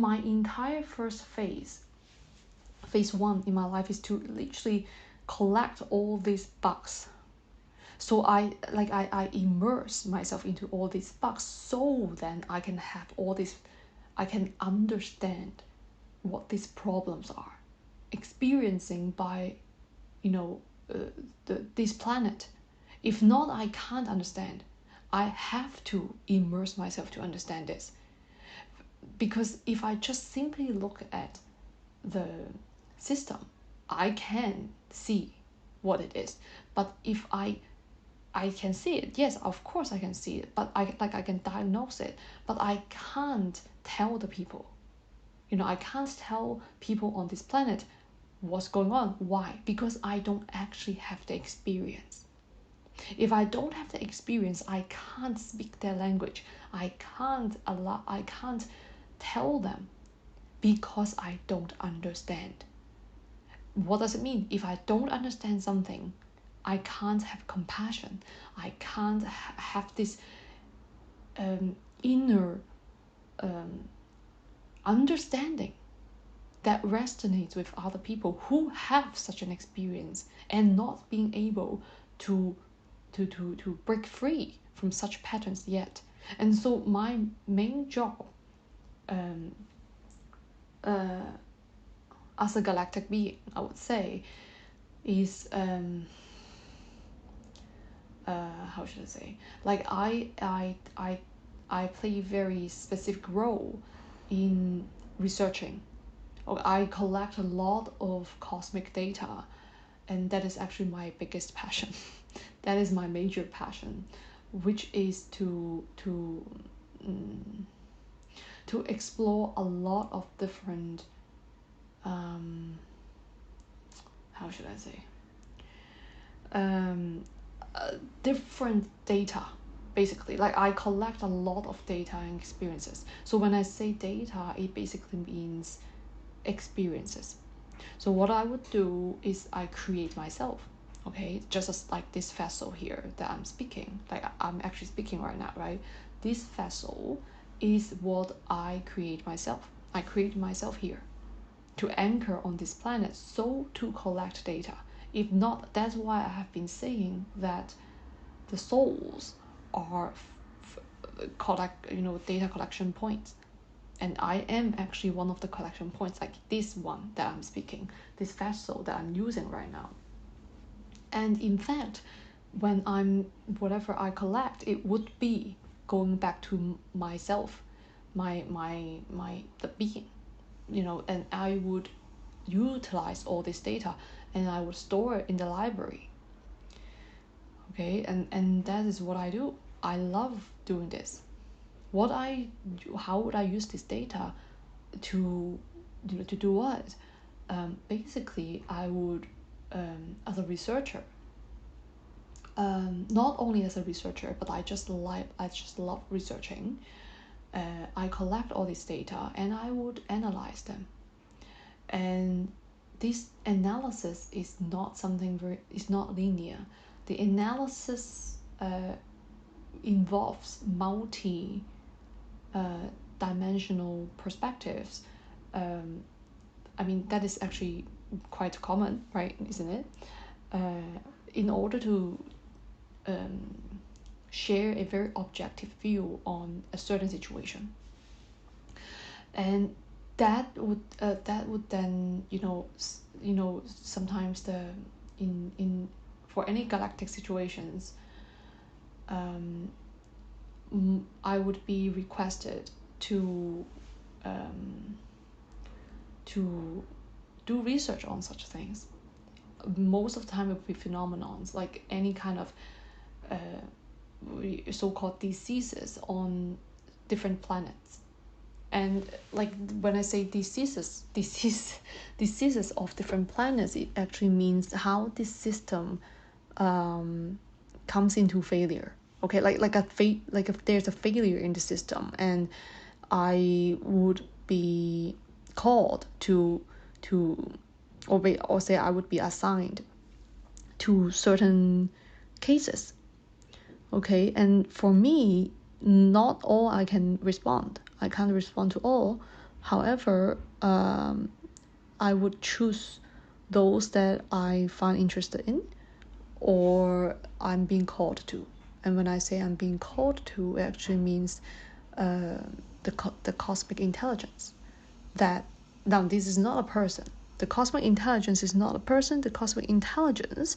My entire phase one in my life is to literally collect all these bugs. So I immerse myself into all these bugs, so then I can have all this, I can understand what these problems are experiencing by this planet. If not, I can't understand. I have to immerse myself to understand this, because if I just simply look at the system, I can see what it is. But if I can see it, yes, of course I can see it, but I can diagnose it, but I can't tell the people. I can't tell people on this planet what's going on. Why? Because I don't actually have the experience. If I don't have the experience, I can't speak their language. I can't tell them, because I don't understand. What does it mean? If I don't understand something, I can't have compassion. I can't have this inner understanding that resonates with other people who have such an experience, and not being able to break free from such patterns yet. And so my main job as a galactic being, I would say, is how should I say, like I play a very specific role in researching. I collect a lot of cosmic data, and that is actually my biggest passion. That is my major passion, which is to explore a lot of different how should I say, different data. Basically, like I collect a lot of data and experiences. So when I say data, it basically means experiences. So what I would do is I create myself, okay, just as like this vessel here that I'm speaking, like I'm actually speaking right now, right? This vessel is what I create myself. I create myself here to anchor on this planet, so to collect data. If not, that's why I have been saying that the souls are data collection points, and I am actually one of the collection points, like this one that I'm speaking, this vessel that I'm using right now. And in fact, when whatever I collect, it would be going back to myself, the being, and I would utilize all this data, and I would store it in the library. Okay, and that is what I do. I love doing this. How would I use this data to do what? Basically, I would, as a researcher, not only as a researcher, but I just love researching. I collect all this data and I would analyze them. And this analysis is not not linear. The analysis involves multi-dimensional perspectives. That is actually quite common, right? Isn't it? In order to share a very objective view on a certain situation, and that would then sometimes for any galactic situations, I would be requested to do research on such things. Most of the time it would be phenomenons, like any kind of so-called diseases on different planets. And like when I say diseases of different planets, it actually means how this system comes into failure. Okay, like if there's a failure in the system, and I would be called or say I would be assigned to certain cases. Okay, and for me, not all I can't respond to all, However, I would choose those that I find interested in or I'm being called to. And when I say I'm being called to, it actually means the cosmic intelligence. That now this is not a person. The cosmic intelligence is not a person. The cosmic intelligence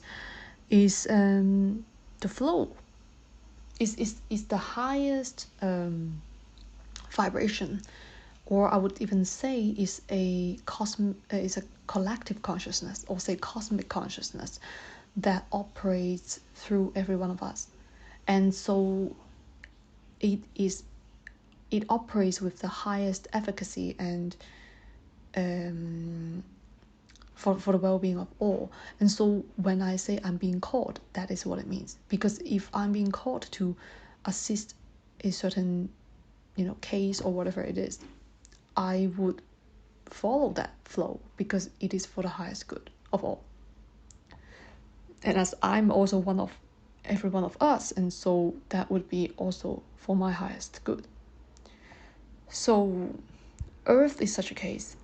is the flow. Is the highest vibration, or I would even say is a collective consciousness, or say cosmic consciousness, that operates through every one of us. And so it operates with the highest efficacy and for the well-being of all. And so when I say I'm being called, that is what it means. Because if I'm being called to assist a certain case or whatever it is, I would follow that flow because it is for the highest good of all. And as I'm also one of every one of us, and so that would be also for my highest good. So Earth is such a case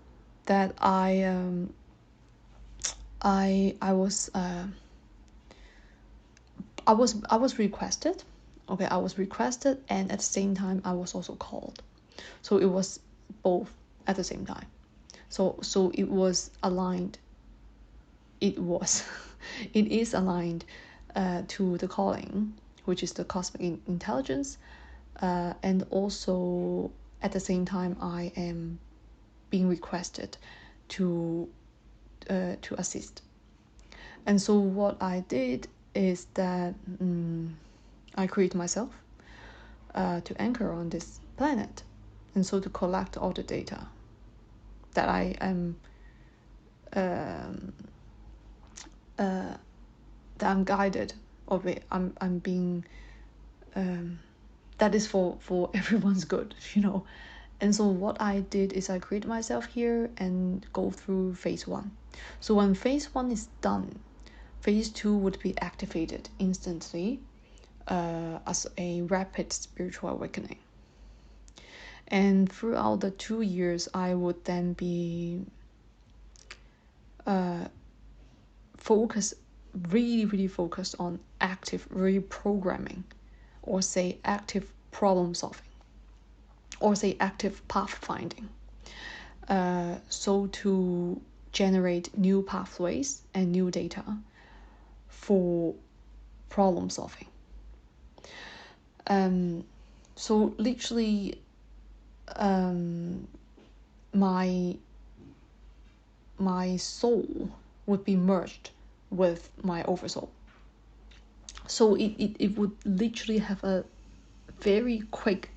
that I was requested. Okay, I was requested, and at the same time I was also called. So it was both at the same time. So it was aligned. It is aligned to the calling, which is the cosmic intelligence, and also at the same time I am being requested to assist. And so what I did is that I created myself to anchor on this planet, and so to collect all the data that I am that I'm guided, or I'm being that is for everyone's good, And so what I did is I created myself here and go through phase 1. So when phase 1 is done, phase 2 would be activated instantly as a rapid spiritual awakening. And throughout the 2 years, I would then be really focused on active reprogramming, or say active problem solving, or say active path finding. So to generate new pathways and new data for problem solving. So literally, my soul would be merged with my oversoul. So it would literally have a very quick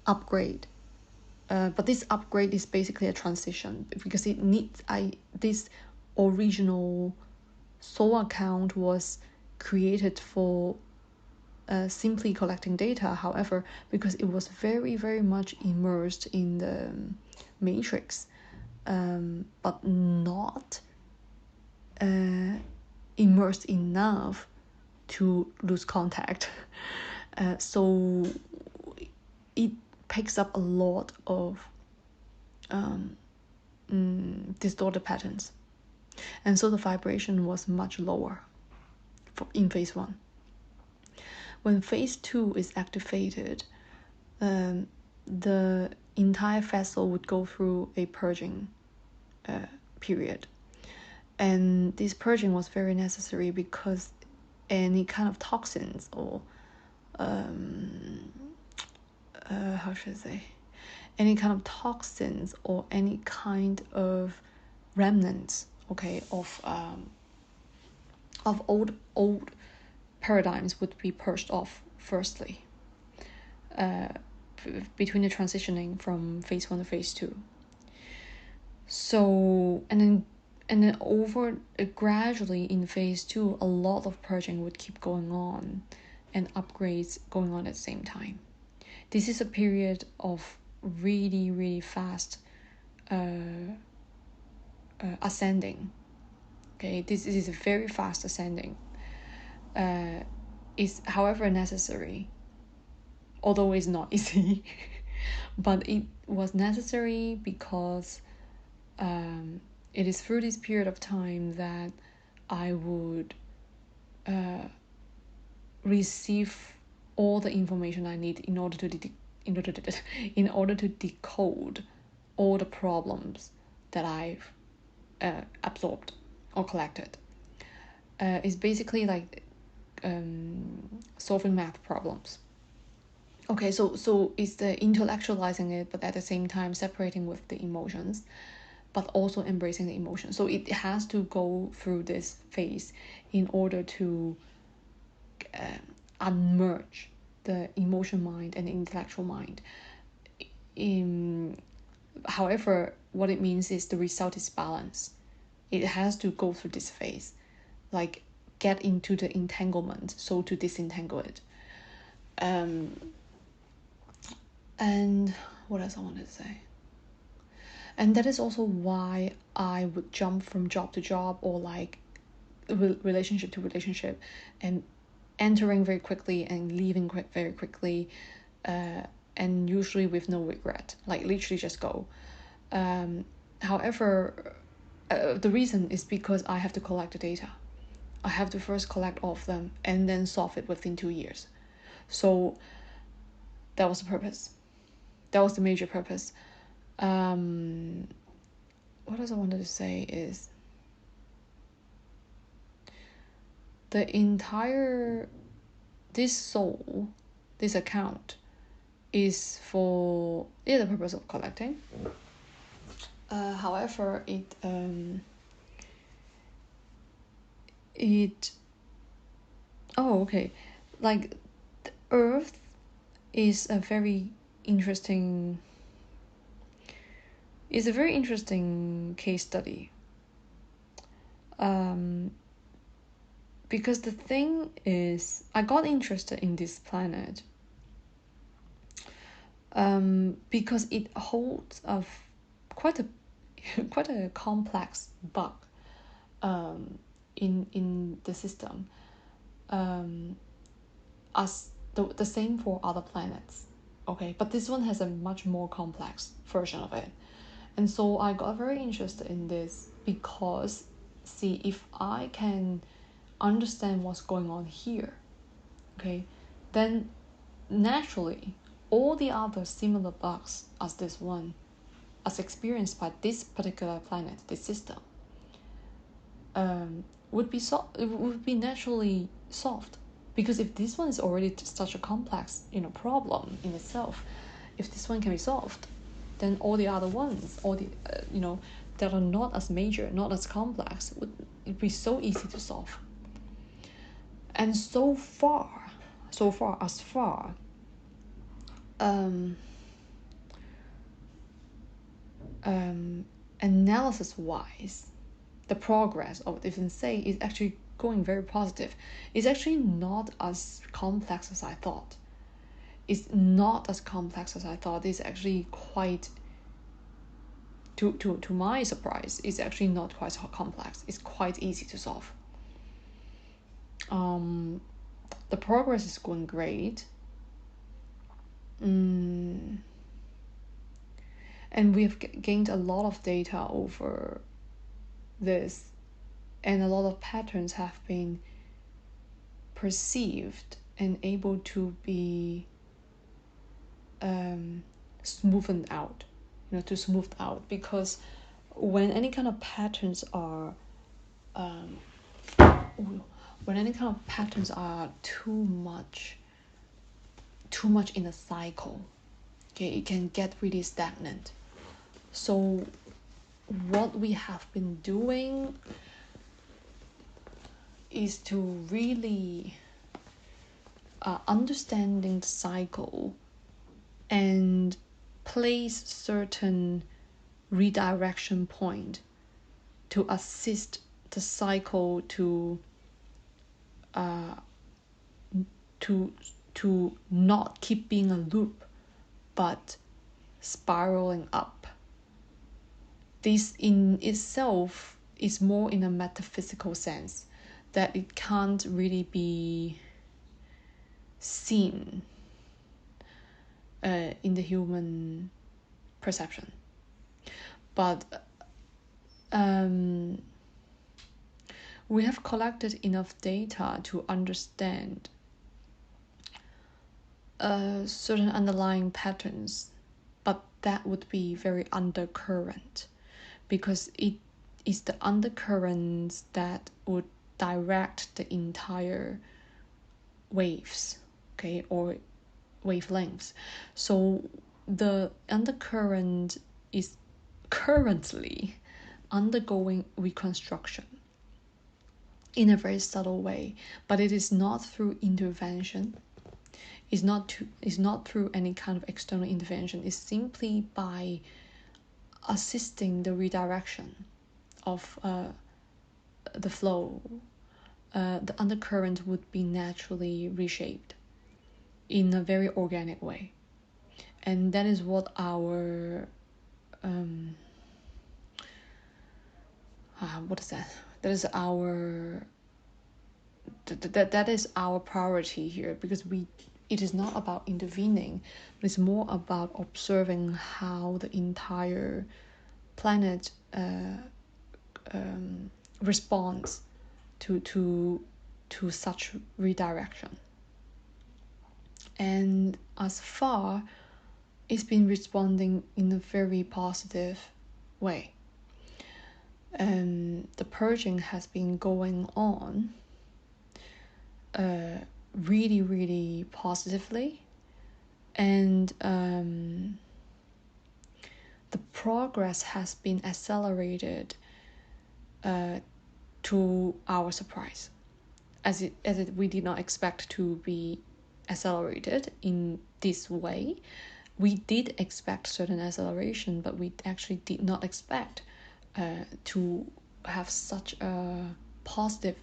upgrade. But this upgrade is basically a transition, because it needs this original soul account was created for simply collecting data. However, because it was very, very much immersed in the matrix, but not immersed enough to lose contact. So it picks up a lot of distorted patterns. And so the vibration was much lower in phase 1. When phase 2 is activated, the entire vessel would go through a purging period. And this purging was very necessary because any kind of toxins or how should I say, any kind of toxins or any kind of remnants, of old paradigms would be purged off firstly, between the transitioning from phase 1 to phase 2. So and then over gradually in phase 2, a lot of purging would keep going on and upgrades going on at the same time. This is a period of really, really fast ascending. Okay, this is a very fast ascending. Is however necessary, although it's not easy. But it was necessary because it is through this period of time that I would receive all the information I need in order to decode all the problems that I've absorbed or collected. It's basically like solving math problems. Okay, so it's the intellectualizing it, but at the same time separating with the emotions, but also embracing the emotion. So it has to go through this phase in order to unmerge the emotion mind and the intellectual mind. However, what it means is the result is balance. It has to go through this phase, like get into the entanglement, so to disentangle it. And what else I wanted to say? And that is also why I would jump from job to job, or like relationship to relationship, and entering very quickly and leaving very quickly, and usually with no regret, like literally just go. However, the reason is because I have to collect the data. I have to first collect all of them and then solve it within 2 years. So that was the purpose. That was the major purpose. What else I wanted to say is this account is for the purpose of collecting. However, like the Earth is a very interesting case study. Because the thing is, I got interested in this planet because it holds quite a complex bug in the system, as the same for other planets. Okay, but this one has a much more complex version of it. And so I got very interested in this because, see, if I can understand what's going on here, okay, then naturally all the other similar bugs as this one, as experienced by this particular planet, this system, would be naturally solved. Because if this one is already such a complex, problem in itself, if this one can be solved, then all the other ones, all the that are not as major, not as complex, would be so easy to solve. And so far, analysis wise, the progress of Defense Say is actually going very positive. It's actually not as complex as I thought. It's not as complex as I thought. It's actually quite, to my surprise, it's actually not quite so complex. It's quite easy to solve. The progress is going great. And we've gained a lot of data over this, and a lot of patterns have been perceived and able to be smoothed out, because when any kind of patterns are too much in a cycle, okay, it can get really stagnant. So what we have been doing is to really understanding the cycle and place certain redirection point to assist the cycle to not keep being a loop, but spiraling up. This in itself is more in a metaphysical sense, that it can't really be seen in the human perception. But we have collected enough data to understand certain underlying patterns, but that would be very undercurrent, because it is the undercurrents that would direct the entire waves, okay, or wavelengths. So the undercurrent is currently undergoing reconstruction in a very subtle way, but it is not through intervention. It's not through any kind of external intervention. It's simply by assisting the redirection of the flow. The undercurrent would be naturally reshaped in a very organic way, and that is what our what is that? That is our that is our priority here, because it is not about intervening, but it's more about observing how the entire planet responds to such redirection. And as far, it's been responding in a very positive way. The purging has been going on really, really positively, and the progress has been accelerated to our surprise, as we did not expect to be accelerated in this way. We did expect certain acceleration, but we actually did not expect to have such a positive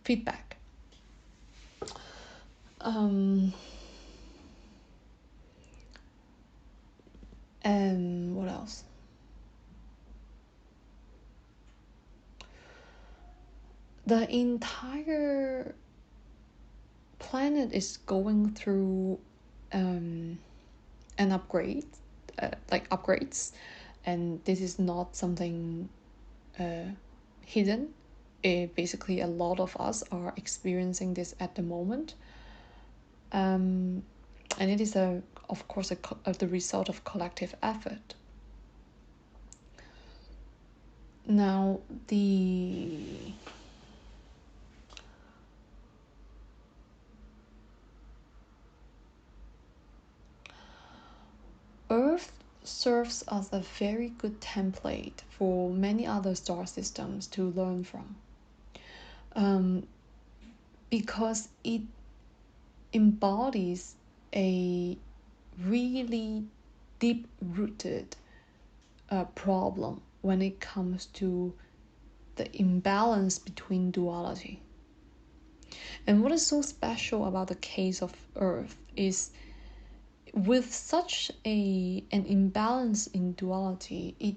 feedback. And what else? The entire planet is going through an upgrade, upgrades, and this is not something hidden. Basically, a lot of us are experiencing this at the moment, and it is of course the result of collective effort. Now, the Earth serves as a very good template for many other star systems to learn from, because it embodies a really deep-rooted problem when it comes to the imbalance between duality. And what is so special about the case of Earth is, with such an imbalance in duality, it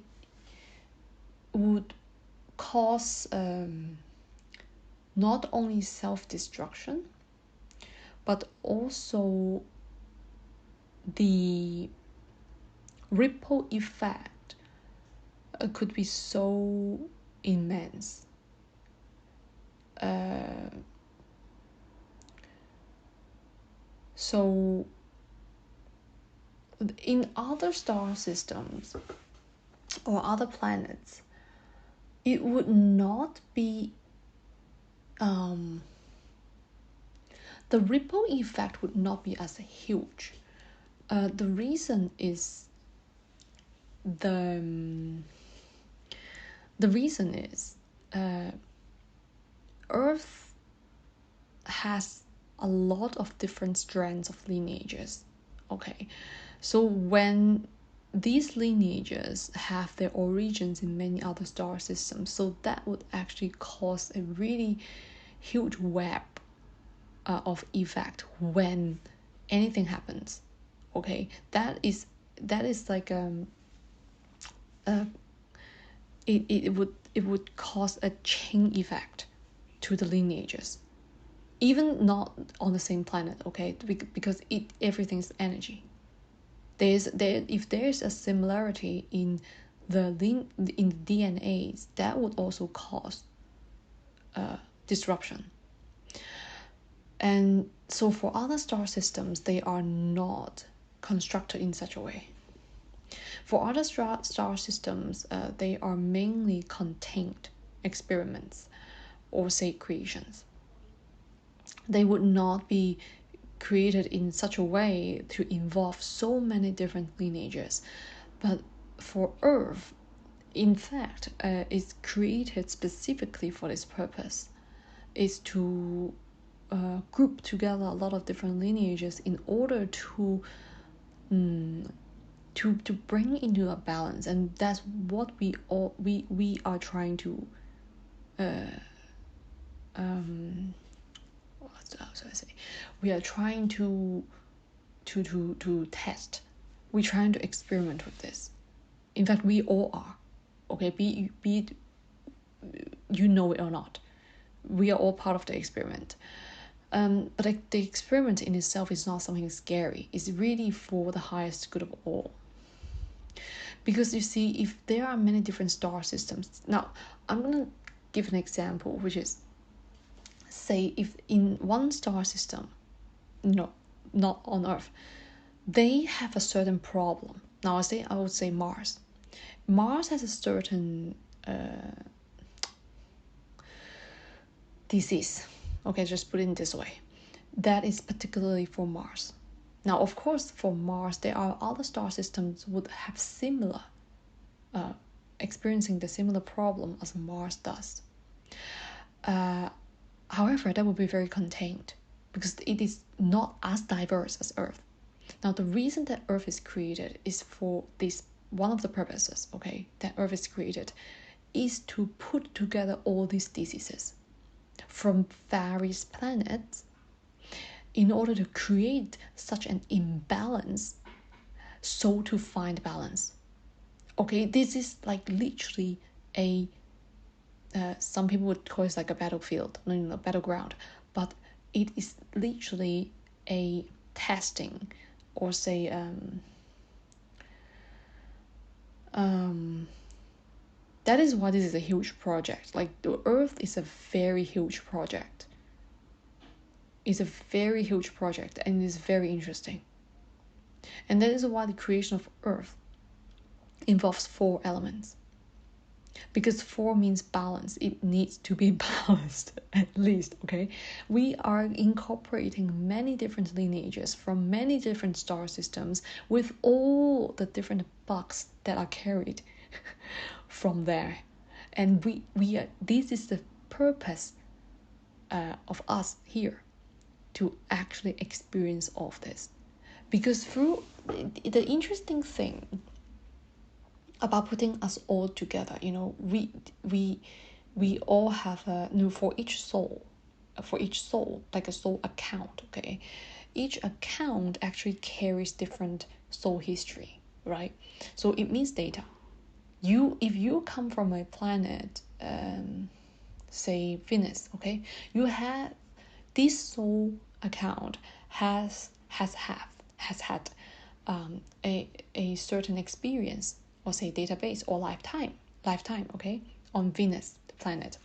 would cause not only self-destruction, but also the ripple effect could be so immense. So in other star systems or other planets, it would not be the ripple effect would not be as huge. The reason is Earth has a lot of different strands of lineages. Okay, so when these lineages have their origins in many other star systems, so that would actually cause a really huge web of effect when anything happens. Okay, that is like it would cause a chain effect to the lineages. even not on the same planet, okay, because everything's energy. If there's a similarity in the DNAs, that would also cause disruption. And so for other star systems, they are not constructed in such a way. For other star systems, they are mainly contained experiments or say creations. They would not be created in such a way to involve so many different lineages. But for Earth, in fact, it's created specifically for this purpose, is to group together a lot of different lineages in order to bring into a balance. And that's what we are trying to we are trying to test. We're trying to experiment with this. In fact, we all are. Okay, be it you know it or not, we are all part of the experiment. But the experiment in itself is not something scary. It's really for the highest good of all. Because you see, if there are many different star systems, now I'm gonna give an example, which is, say, if in one star system, no, not on Earth, they have a certain problem. Now I would say Mars. Mars has a certain disease. Okay, just put it in this way. That is particularly for Mars. Now, of course, for Mars, there are other star systems would have similar, experiencing the similar problem as Mars does. However, that would be very contained because it is not as diverse as Earth. Now, the reason that Earth is created is for this, one of the purposes, okay, that Earth is created is to put together all these diseases from various planets in order to create such an imbalance, so to find balance. Okay, this is like literally a some people would call it like a battlefield, no, battleground, but it is literally a testing, or say that is why this is a huge project. Like, the Earth is a very huge project. It's a very huge project, and it is very interesting. And that is why the creation of Earth involves 4 elements. Because 4 means balance. It needs to be balanced, at least, okay? We are incorporating many different lineages from many different star systems with all the different bugs that are carried from there. And we are, this is the purpose of us here, to actually experience all of this. Because through the interesting thing about putting us all together, we all have for each soul, like a soul account, okay? Each account actually carries different soul history, right? So it means data. If you come from a planet, say Venus, okay, you have this soul account has had a certain experience, or say database, or lifetime, okay, on Venus, the planet.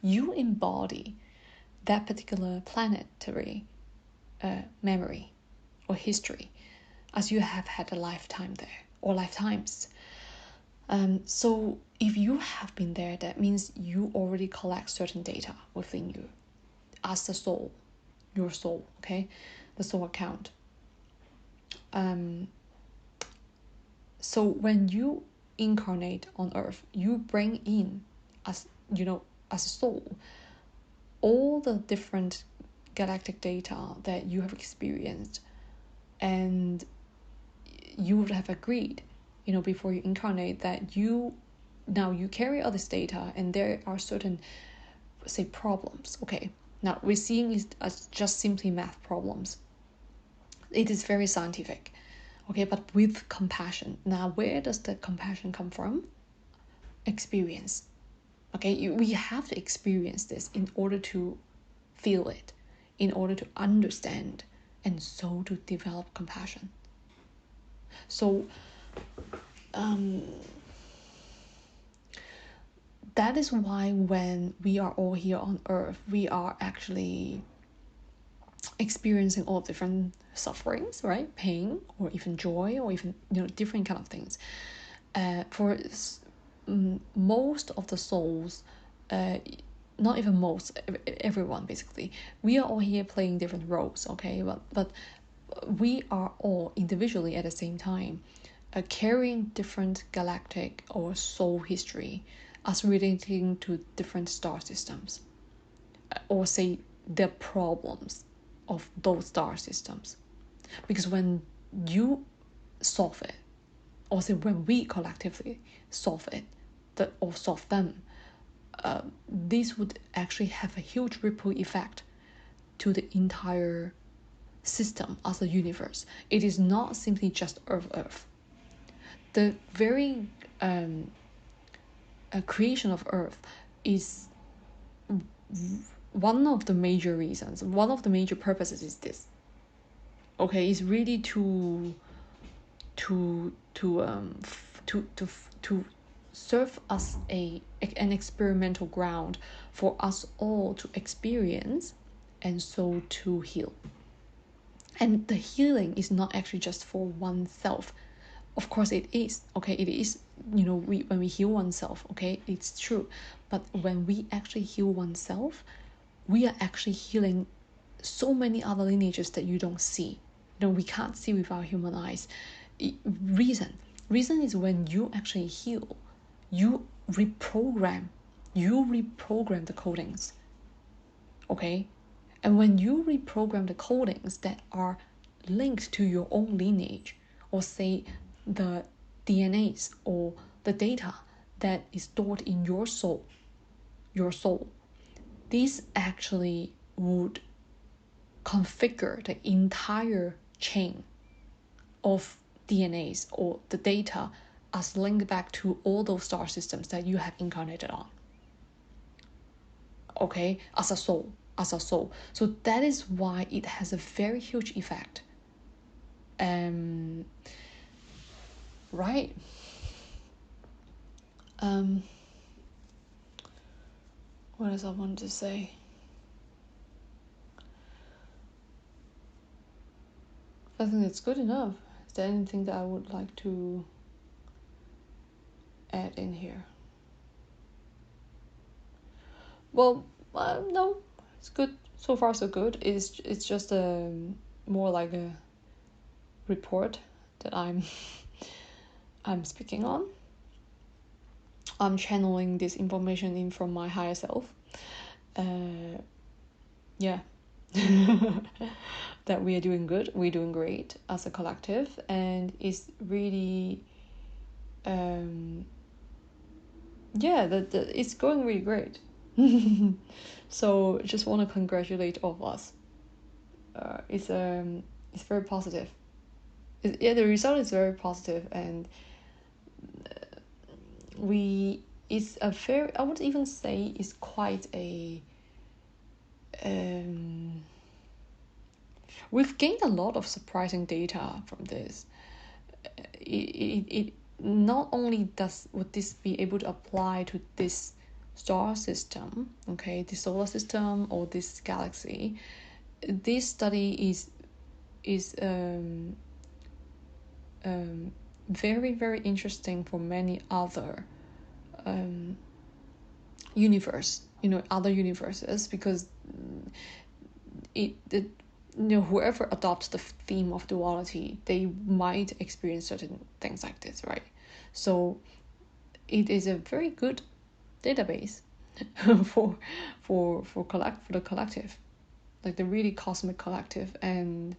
You embody that particular planetary memory or history, as you have had a lifetime there, or lifetimes. So if you have been there, that means you already collect certain data within you as the soul, your soul, okay, the soul account. So when you incarnate on Earth, you bring in, as a soul, all the different galactic data that you have experienced, and you would have agreed, before you incarnate, that you carry all this data, and there are certain, say, problems. Okay, now we're seeing it as just simply math problems. It is very scientific, okay, but with compassion. Now, where does that compassion come from? Experience. Okay, we have to experience this in order to feel it, in order to understand, and so to develop compassion. So that is why when we are all here on earth, we are actually experiencing all different sufferings, right? Pain, or even joy, or even different kind of things. For most of the souls, not even most, everyone basically, we are all here playing different roles, okay? But we are all individually at the same time carrying different galactic or soul history as relating to different star systems, or say the problems of those star systems. Because when you solve it, or say when we collectively solve it, or solve them, this would actually have a huge ripple effect to the entire system as a universe. It is not simply just Earth. The very creation of Earth is one of the major reasons. One of the major purposes is this. Okay, it's really to serve as an experimental ground for us all to experience, and so to heal. And the healing is not actually just for oneself. Of course it is, okay, it is, when we heal oneself, okay, it's true. But when we actually heal oneself, we are actually healing so many other lineages that you don't see. We can't see with our human eyes. Reason is when you actually heal, you reprogram the codings, okay? And when you reprogram the codings that are linked to your own lineage, or say the DNAs or the data that is stored in your soul, this actually would configure the entire chain of DNAs or the data as linked back to all those star systems that you have incarnated on. Okay, as a soul. So that is why it has a very huge effect. Right. What else I wanted to say? I think it's good enough. Is there anything that I would like to add in here? Well, no, it's good. So far, so good. It's just more like a report that I'm speaking on. I'm channeling this information in from my higher self. Yeah. That we are doing good. We're doing great as a collective, and it's really it's going really great. So just want to congratulate all of us. It's very positive. The result is very positive, and it's a very, I would even say it's quite a we've gained a lot of surprising data from this. It not only would this be able to apply to this star system, okay, the solar system or this galaxy. This study is very, very interesting for many other other universes, because whoever adopts the theme of duality, they might experience certain things like this, right? So it is a very good database for the collective, like the really cosmic collective, and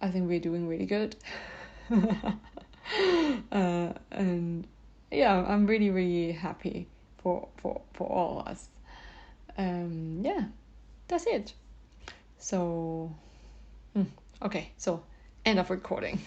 I think we're doing really good. And yeah, I'm really, really happy for all of us. Yeah, that's it. So okay, so end of recording.